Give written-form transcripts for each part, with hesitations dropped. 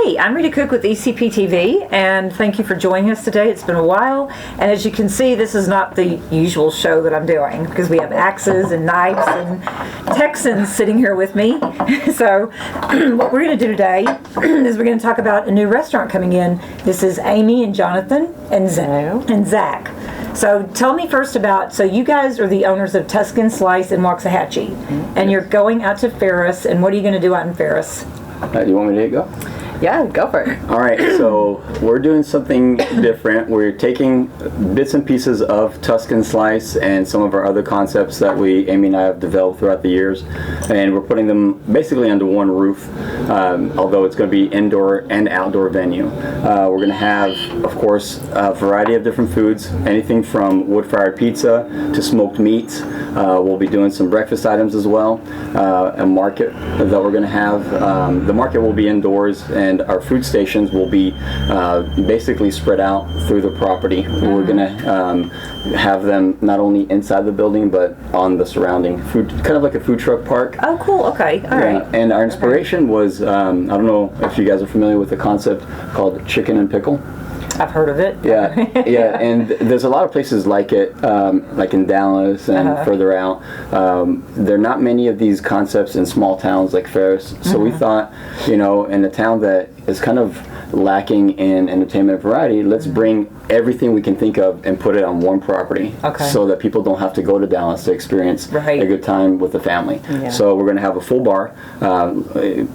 Hey, I'm Rita Cook with ECP-TV, and thank you for joining us today. It's been a while, and as you can see, this is not the usual show that I'm doing, because we have axes and knives and Texans sitting here with me. So what we're going to do today is we're going to talk about a new restaurant coming in. This is Amy and Jonathan and Zach. So tell me first about, so you guys are the owners of Tuscan Slice in Waxahachie, and you're going out to Ferris, and what are you going to do out in Ferris? You want me to go? Yeah, go for it. All right, so we're doing something different. We're taking bits and pieces of Tuscan Slice and some of our other concepts that Amy and I have developed throughout the years, and we're putting them basically under one roof, although it's going to be indoor and outdoor venue. We're going to have, of course, a variety of different foods, anything from wood-fired pizza to smoked meats. We'll be doing some breakfast items as well, a market that we're going to have. The market will be indoors, and our food stations will be basically spread out through the property. We're going to have them not only inside the building but on the surrounding food, kind of like a food truck park. Oh, cool. Okay. All right. And our inspiration was, I don't know if you guys are familiar with the concept called chicken and pickle. I've heard of it. Yeah, and there's a lot of places like it, like in Dallas and further out. There are not many of these concepts in small towns like Ferris, so we thought, in a town that is kind of lacking in entertainment variety, let's bring everything we can think of and put it on one property, so that people don't have to go to Dallas to experience a good time with the family. Yeah. So we're going to have a full bar,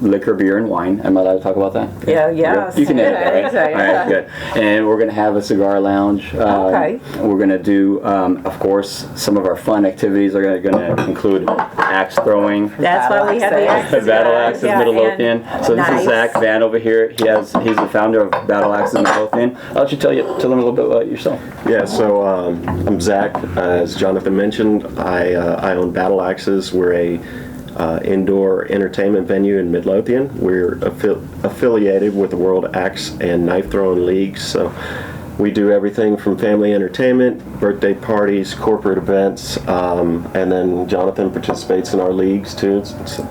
liquor, beer, and wine. Am I allowed to talk about that? Yeah. You can edit that, right? All right, good. And we're going to have a cigar lounge. We're going to do, of course, some of our fun activities are going to include axe throwing. That's why we have the axes. Battle Axes Midlothian. So this is Zach Van over here. He's the founder of Battle Axes Midlothian. I'll let you tell them a little bit about yourself. Yeah, so I'm Zach. As Jonathan mentioned, I own Battle Axes. We're a indoor entertainment venue in Midlothian. We're affiliated with the World Axe and Knife Throwing League, so we do everything from family entertainment, birthday parties, corporate events, and then Jonathan participates in our leagues too.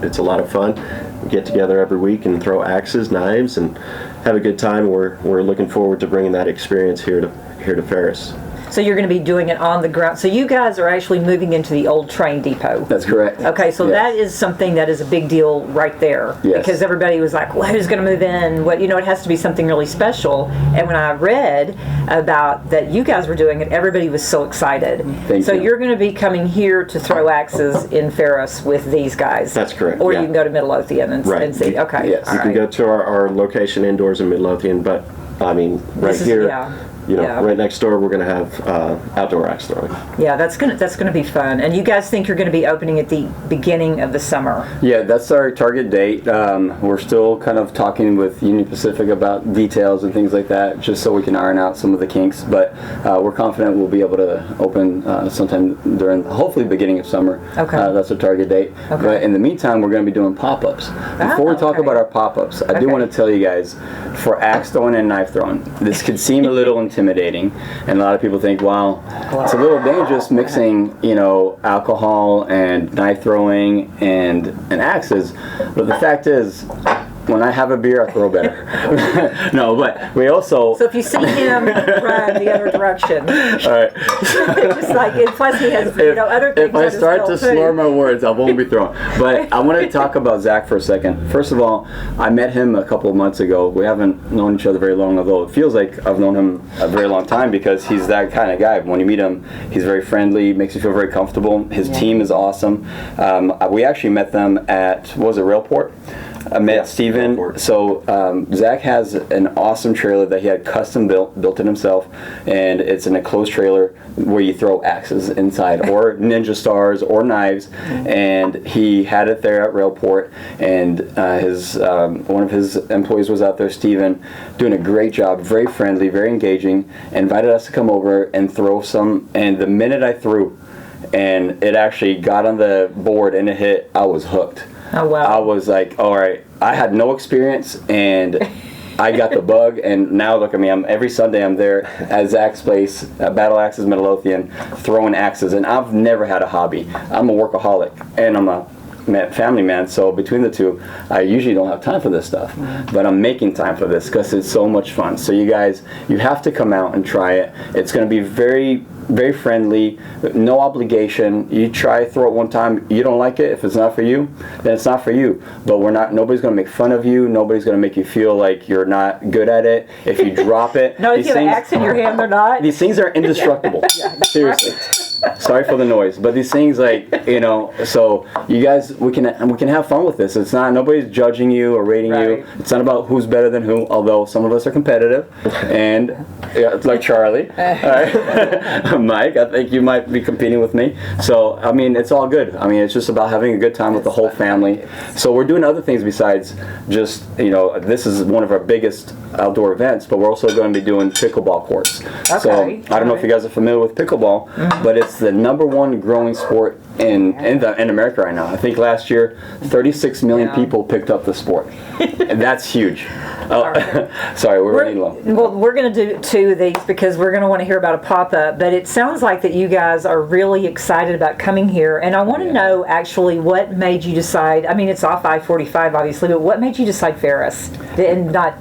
It's a lot of fun. We get together every week and throw axes, knives, and have a good time. We're looking forward to bringing that experience here to Ferris. So you're going to be doing it on the ground. So you guys are actually moving into the old train depot. That's correct. Okay, so that is something that is a big deal right there. Yes. Because everybody was like, well, who's going to move in? It has to be something really special. And when I read about that you guys were doing it, everybody was so excited. Thank you. You're going to be coming here to throw axes in Ferris with these guys. That's correct. Or you can go to Midlothian and see. Okay. Yes, you can go to our location indoors in Midlothian, but I mean, right next door, we're going to have outdoor axe throwing. Yeah, that's gonna be fun. And you guys think you're going to be opening at the beginning of the summer? Yeah, that's our target date. We're still kind of talking with Union Pacific about details and things like that, just so we can iron out some of the kinks. But we're confident we'll be able to open sometime during, hopefully, the beginning of summer. Okay. That's our target date. Okay. But in the meantime, we're going to be doing pop-ups. Before we talk about our pop-ups, I do want to tell you guys, for axe throwing and knife throwing, this could seem a little intimidating, and a lot of people think, wow, it's a little dangerous mixing, alcohol and knife throwing and axes. But the fact is, when I have a beer, I throw better. No, but we also... So if you see him, run the other direction. All right. Just like, plus he has, other things. If I start to slur my words, I won't be throwing. But I want to talk about Zach for a second. First of all, I met him a couple of months ago. We haven't known each other very long, although it feels like I've known him a very long time, because he's that kind of guy. When you meet him, he's very friendly, makes you feel very comfortable. His team is awesome. We actually met them at, Railport? I met Steven. So Zach has an awesome trailer that he had custom built it himself, and it's an enclosed trailer where you throw axes inside, or ninja stars, or knives, and he had it there at Railport, and one of his employees was out there, Steven, doing a great job, very friendly, very engaging, invited us to come over and throw some, and the minute I threw, and it actually got on the board and it hit, I was hooked. Oh, wow. I was like, all right, I had no experience, and I got the bug, and now look at me. Every Sunday I'm there at Zach's place, at Battle Axes Midlothian, throwing axes, and I've never had a hobby. I'm a workaholic, and I'm a family man, so between the two, I usually don't have time for this stuff. But I'm making time for this because it's so much fun. So you guys, you have to come out and try it. It's going to be very, very friendly, no obligation. You try, throw it one time, you don't like it, if it's not for you, then it's not for you. But nobody's going to make fun of you, nobody's going to make you feel like you're not good at it. If you drop it, No, if you have an axe in your hand or not. these things are indestructible. Seriously. Sorry for the noise, but these things, like, you know, so you guys, we can have fun with this. It's not, nobody's judging you or rating you. It's not about who's better than who, although some of us are competitive, and it's like Charlie. All right. Mike, I think you might be competing with me. So, I mean, it's all good. I mean, it's just about having a good time with the whole family. So we're doing other things besides just, you know, this is one of our biggest outdoor events, but we're also going to be doing pickleball courts. So I don't know if you guys are familiar with pickleball, but it's the #1 growing sport in America right now. I think last year 36 million people picked up the sport. And that's huge. Sorry, we're running low. Well, we're going to do 2 of these because we're going to want to hear about a pop-up, but it sounds like that you guys are really excited about coming here, and I want to know actually what made you decide, I mean, it's off I-45 obviously, but what made you decide Ferris and not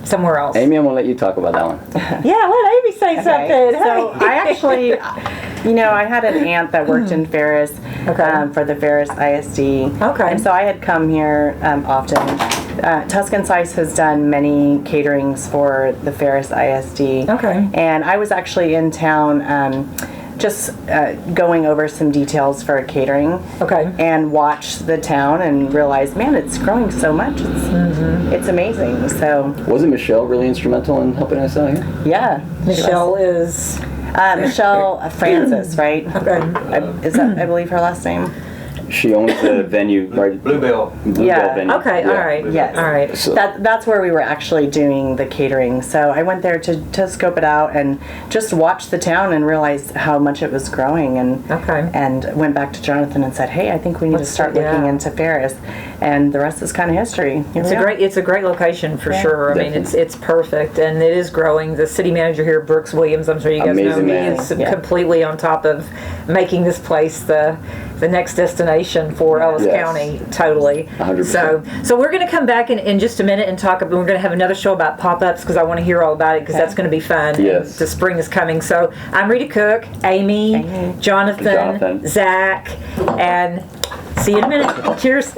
somewhere else? Amy, I'm going to let you talk about that one. Yeah, let Amy say something. So I actually, you know, I had an aunt that worked in Ferris for the Ferris ISD. Okay. And so I had come here often. Tuscan Sice has done many caterings for the Ferris ISD. Okay. And I was actually in town just going over some details for catering. Okay. And watched the town and realized, man, it's growing so much. It's amazing. So Wasn't Michelle really instrumental in helping us out here? yeah. Michelle is... Michelle Francis, right? Okay. Is that, I believe, her last name? She owns the venue, right? Bluebell. Yeah. venue. Okay, all right. Yes. All right. So, That's where we were actually doing the catering. So I went there to scope it out and just watch the town and realized how much it was growing, and and went back to Jonathan and said, hey, I think we need to start looking into Ferris, and the rest is kind of history. It's a great location for sure. I mean, it's perfect, and it is growing. The city manager here, Brooks Williams, I'm sure you guys know Amazing me, man. is completely on top of making this place the next destination for Ellis County, totally. 100%. So we're going to come back in just a minute and talk about, we're going to have another show about pop-ups because I want to hear all about it because that's going to be fun. Yes. The spring is coming. So I'm Rita Cook, Amy. Jonathan, Zach, and see you in a minute. Cheers.